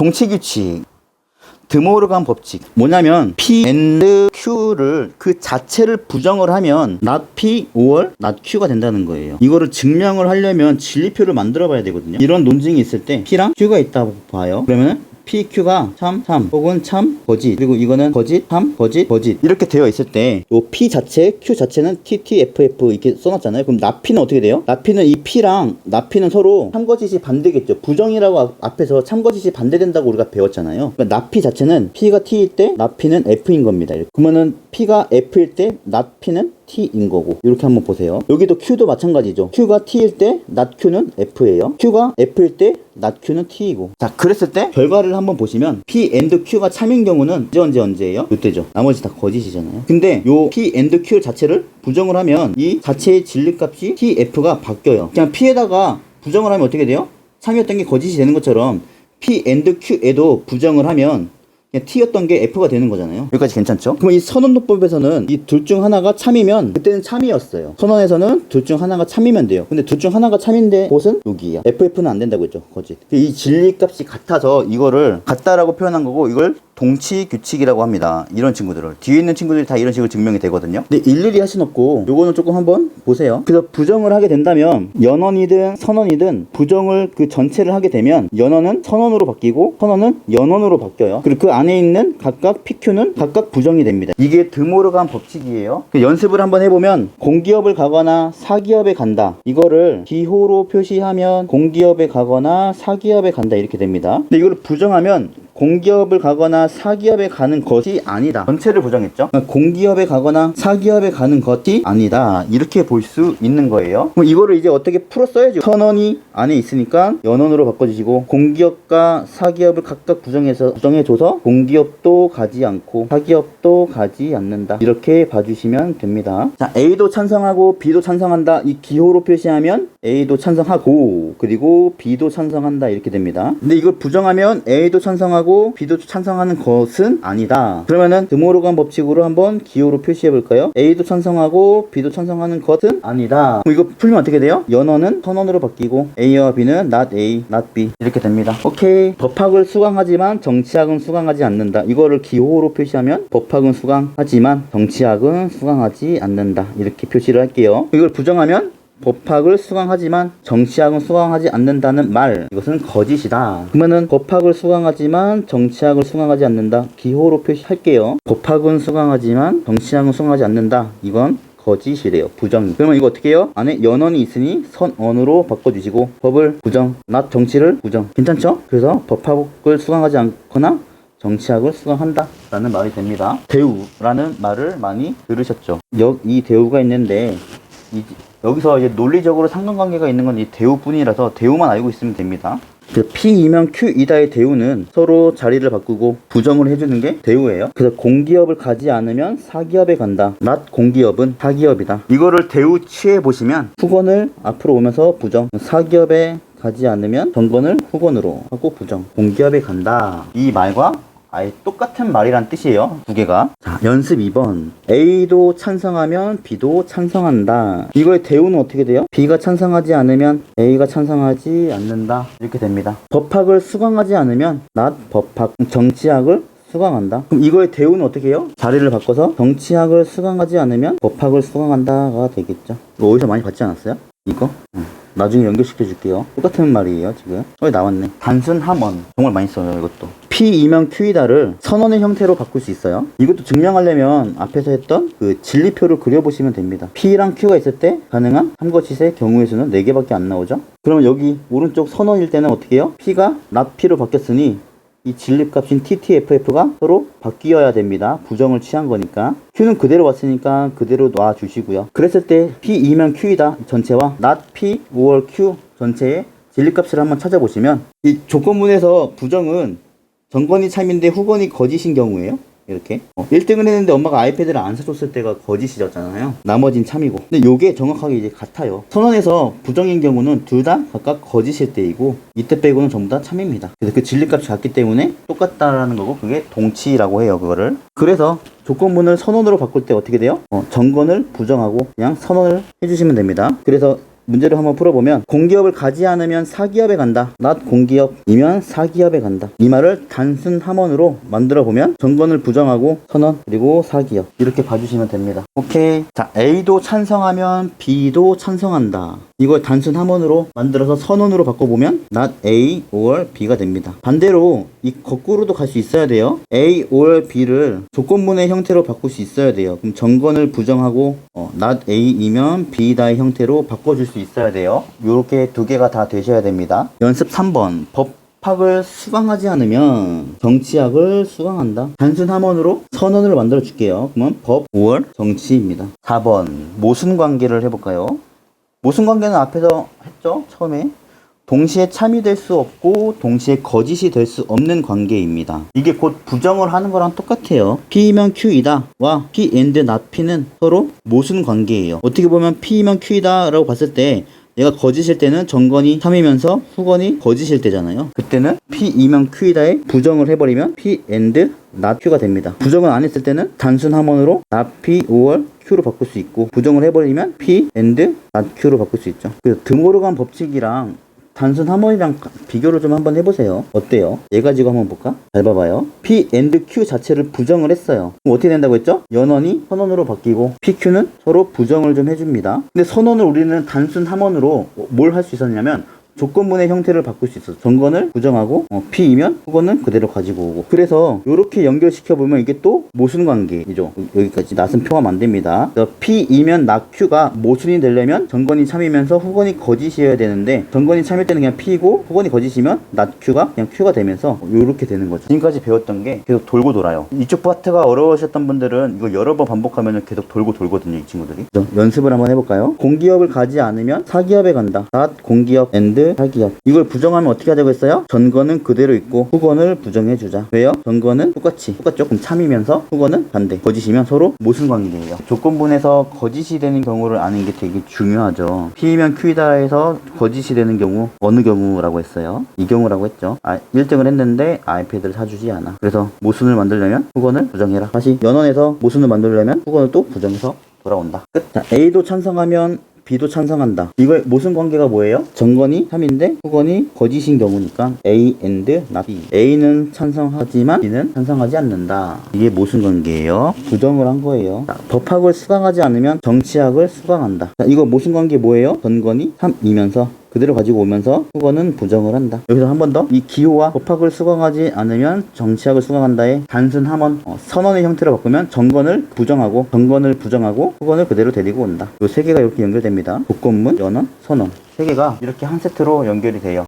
동치규칙, 드모르간 법칙. 뭐냐면 P and Q를 그 자체를 부정을 하면 not P or not Q가 된다는 거예요. 이거를 증명을 하려면 진리표를 만들어 봐야 되거든요. 이런 논증이 있을 때 P랑 Q가 있다고 봐요. 그러면은 P, Q가 참, 혹은 참, 거짓. 그리고 이거는 거짓, 참, 거짓, 거짓. 이렇게 되어 있을 때, 요 P 자체, Q 자체는 TT, FF 이렇게 써놨잖아요. 그럼 나피는 어떻게 돼요? 나피는 이 P랑 나피는 서로 참거짓이 반대겠죠. 부정이라고 앞에서 참거짓이 반대된다고 우리가 배웠잖아요. 그러니까 나피 자체는 P가 T일 때, 나피는 F인 겁니다. 그러면은 P가 F일 때, 나피는 T인 거고. 이렇게 한번 보세요. 여기도 Q도 마찬가지죠. Q가 T일 때, not Q는 F예요. Q가 F일 때, not Q는 T이고. 자, 그랬을 때 결과를 한번 보시면 P and Q가 참인 경우는 언제예요? 이때죠. 나머지 다 거짓이잖아요. 근데 요 P and Q 자체를 부정을 하면 이 자체의 진리값이 TF가 바뀌어요. 그냥 P에다가 부정을 하면 어떻게 돼요? 참이었던 게 거짓이 되는 것처럼 P and Q에도 부정을 하면 T였던 게 F가 되는 거잖아요. 여기까지 괜찮죠? 그럼 이 선언노법에서는 이 둘 중 하나가 참이면 그때는 참이었어요. 선언에서는 둘 중 하나가 참이면 돼요. 근데 둘 중 하나가 참인데 곳은 여기야. FF는 안 된다고 했죠. 거짓. 이 진리값이 같아서 이거를 같다라고 표현한 거고, 이걸 동치규칙이라고 합니다. 이런 친구들을. 뒤에 있는 친구들이 다 이런 식으로 증명이 되거든요. 근데 일일이 할 순 없고 요거는 조금 한번 보세요. 그래서 부정을 하게 된다면 연언이든 선언이든 부정을 그 전체를 하게 되면 연언은 선언으로 바뀌고 선언은 연언으로 바뀌어요. 그리고 그 안에 있는 각각 PQ는 각각 부정이 됩니다. 이게 드모르간 법칙이에요. 연습을 한번 해보면 공기업을 가거나 사기업에 간다. 이거를 기호로 표시하면 공기업에 가거나 사기업에 간다 이렇게 됩니다. 근데 이거를 부정하면 공기업을 가거나 사기업에 가는 것이 아니다. 전체를 부정했죠. 그러니까 공기업에 가거나 사기업에 가는 것이 아니다. 이렇게 볼 수 있는 거예요. 그럼 이거를 이제 어떻게 풀어 써야죠. 선언이 안에 있으니까 연언으로 바꿔주시고, 공기업과 사기업을 각각 부정해줘서 공기업도 가지 않고 사기업도 가지 않는다. 이렇게 봐주시면 됩니다. 자, A도 찬성하고 B도 찬성한다. 이 기호로 표시하면 A도 찬성하고 그리고 B도 찬성한다. 이렇게 됩니다. 근데 이걸 부정하면 A도 찬성하고 B도 찬성하는 것은 아니다. 그러면은 드모르간 법칙으로 한번 기호로 표시해 볼까요? A도 찬성하고 B도 찬성하는 것은 아니다. 그럼 이거 풀면 어떻게 돼요? 연언은 선언으로 바뀌고 A와 B는 not A, not B 이렇게 됩니다. 오케이. 법학을 수강하지만 정치학은 수강하지 않는다. 이거를 기호로 표시하면 법학은 수강하지만 정치학은 수강하지 않는다. 이렇게 표시를 할게요. 이걸 부정하면 법학을 수강하지만 정치학은 수강하지 않는다는 말, 이것은 거짓이다. 그러면은 법학을 수강하지만 정치학을 수강하지 않는다. 기호로 표시할게요. 법학은 수강하지만 정치학은 수강하지 않는다. 이건 거짓이래요. 부정이. 그러면 이거 어떻게 해요? 안에 연언이 있으니 선언으로 바꿔주시고 법을 부정, not 정치를 부정. 괜찮죠? 그래서 법학을 수강하지 않거나 정치학을 수강한다 라는 말이 됩니다. 대우라는 말을 많이 들으셨죠? 이 대우가 있는데 여기서 이제 논리적으로 상관관계가 있는 건 이 대우뿐이라서 대우만 알고 있으면 됩니다. 그 P이면 Q이다의 대우는 서로 자리를 바꾸고 부정을 해주는 게 대우예요. 그래서 공기업을 가지 않으면 사기업에 간다. not 공기업은 사기업이다. 이거를 대우 취해 보시면 후건을 앞으로 오면서 부정, 사기업에 가지 않으면 정건을 후건으로 하고 부정, 공기업에 간다. 이 말과 아예 똑같은 말이란 뜻이에요. 두 개가. 자, 연습 2번. A도 찬성하면 B도 찬성한다. 이거의 대우는 어떻게 돼요? B가 찬성하지 않으면 A가 찬성하지 않는다. 이렇게 됩니다. 법학을 수강하지 않으면 not 법학, 정치학을 수강한다. 그럼 이거의 대우는 어떻게 해요? 자리를 바꿔서 정치학을 수강하지 않으면 법학을 수강한다가 되겠죠. 이거 어디서 많이 봤지 않았어요? 이거? 나중에 연결시켜 줄게요. 똑같은 말이에요. 지금 나왔네. 단순 함원 정말 많이 써요. 이것도 P이면 Q이다를 선언의 형태로 바꿀 수 있어요. 이것도 증명하려면 앞에서 했던 그 진리표를 그려보시면 됩니다. P랑 Q가 있을 때 가능한 참거짓의 경우의 수는 4개밖에 안 나오죠. 그러면 여기 오른쪽 선언일 때는 어떻게 해요? P가 not P로 바뀌었으니 이 진립값인 TTFF가 서로 바뀌어야 됩니다. 부정을 취한 거니까. Q는 그대로 왔으니까 그대로 놔주시고요. 그랬을 때 P이면 Q이다 전체와 not P or Q 전체의 진립값을 한번 찾아보시면 이 조건문에서 부정은 정건이 참인데 후건이 거짓인 경우예요. 이렇게 1등을 했는데 엄마가 아이패드를 안 사줬을 때가 거짓이었잖아요. 나머진 참이고. 근데 요게 정확하게 이제 같아요. 선언에서 부정인 경우는 둘 다 각각 거짓일 때이고 이때 빼고는 전부 다 참입니다. 그래서 그 진리값이 같기 때문에 똑같다라는 거고 그게 동치라고 해요. 그거를. 그래서 조건문을 선언으로 바꿀 때 어떻게 돼요? 정건을 부정하고 그냥 선언을 해주시면 됩니다. 그래서 문제를 한번 풀어보면 공기업을 가지 않으면 사기업에 간다. not 공기업이면 사기업에 간다. 이 말을 단순 함언으로 만들어보면 정건을 부정하고 선언 그리고 사기업 이렇게 봐주시면 됩니다. 오케이. 자, A도 찬성하면 B도 찬성한다. 이걸 단순 함언으로 만들어서 선언으로 바꿔보면 not A or B가 됩니다. 반대로 이 거꾸로도 갈 수 있어야 돼요. A or B를 조건문의 형태로 바꿀 수 있어야 돼요. 그럼 정건을 부정하고 not A이면 B다의 형태로 바꿔줄 수 있어야 돼요. 요렇게 두 개가 다 되셔야 됩니다. 연습 3번 법학을 수강하지 않으면 정치학을 수강한다. 단순 함언으로 선언을 만들어 줄게요. 그러면 법 or 정치입니다. 4번 모순관계를 해볼까요? 모순관계는 앞에서 했죠? 처음에 동시에 참이될 수 없고 동시에 거짓이 될 수 없는 관계입니다. 이게 곧 부정을 하는 거랑 똑같아요. P이면 Q이다 와 P and not P는 서로 모순관계예요. 어떻게 보면 P이면 Q이다 라고 봤을 때 얘가 거짓일 때는 정건이 참이면서 후건이 거짓일 때잖아요. 그때는 P이면 Q이다에 부정을 해버리면 P and not Q가 됩니다. 부정을 안 했을 때는 단순 함언으로 not P or Q로 바꿀 수 있고 부정을 해버리면 P and not Q로 바꿀 수 있죠. 그래서 드모르간 법칙이랑 단순 함언이랑 비교를 좀 한번 해보세요. 어때요? 얘 가지고 한번 볼까? 잘 봐봐요. P and Q 자체를 부정을 했어요. 그럼 어떻게 된다고 했죠? 연언이 선언으로 바뀌고 PQ는 서로 부정을 좀 해줍니다. 근데 선언을 우리는 단순 함언으로 뭘 할 수 있었냐면 조건문의 형태를 바꿀 수 있어. 정건을 부정하고 P이면 후건은 그대로 가지고 오고. 그래서 이렇게 연결시켜보면 이게 또 모순관계이죠. 여기까지 낫은 표하면 안 됩니다. P이면 not Q가 모순이 되려면 정건이 참이면서 후건이 거짓이어야 되는데 정건이 참일 때는 그냥 P고 후건이 거짓이면 not Q가 그냥 Q가 되면서 이렇게 되는 거죠. 지금까지 배웠던 게 계속 돌고 돌아요. 이쪽 파트가 어려우셨던 분들은 이거 여러 번 반복하면 계속 돌고 돌거든요. 이 친구들이. 연습을 한번 해볼까요? 공기업을 가지 않으면 사기업에 간다. not 공기업 and 사기업. 이걸 부정하면 어떻게 하자고 했어요? 전건은 그대로 있고 후건을 부정해주자. 왜요? 전건은 똑같죠. 그럼 참이면서 후건은 반대. 거짓이면 서로 모순관계예요. 조건분에서 거짓이 되는 경우를 아는 게 되게 중요하죠. P이면 Q이다 해서 거짓이 되는 경우 어느 경우라고 했어요? 이 경우라고 했죠. 1등을 했는데 아이패드를 사주지 않아. 그래서 모순을 만들려면 후건을 부정해라. 다시 연언에서 모순을 만들려면 후건을 또 부정해서 돌아온다. 끝. 자, A도 찬성하면 B도 찬성한다. 이거의 모순관계가 뭐예요? 정건이 3인데 후건이 거짓인 경우니까 A and not B. A는 찬성하지만 B는 찬성하지 않는다. 이게 모순관계예요. 부정을 한 거예요. 자, 법학을 수강하지 않으면 정치학을 수강한다. 자, 이거 모순관계 뭐예요? 전건이 3이면서 그대로 가지고 오면서 후건은 부정을 한다. 여기서 한 번 더 이 기호와 법학을 수강하지 않으면 정치학을 수강한다의 단순 함언 선언의 형태로 바꾸면 정건을 부정하고 후건을 그대로 데리고 온다. 이 세 개가 이렇게 연결됩니다. 조건문, 연언, 선언. 세 개가 이렇게 한 세트로 연결이 돼요.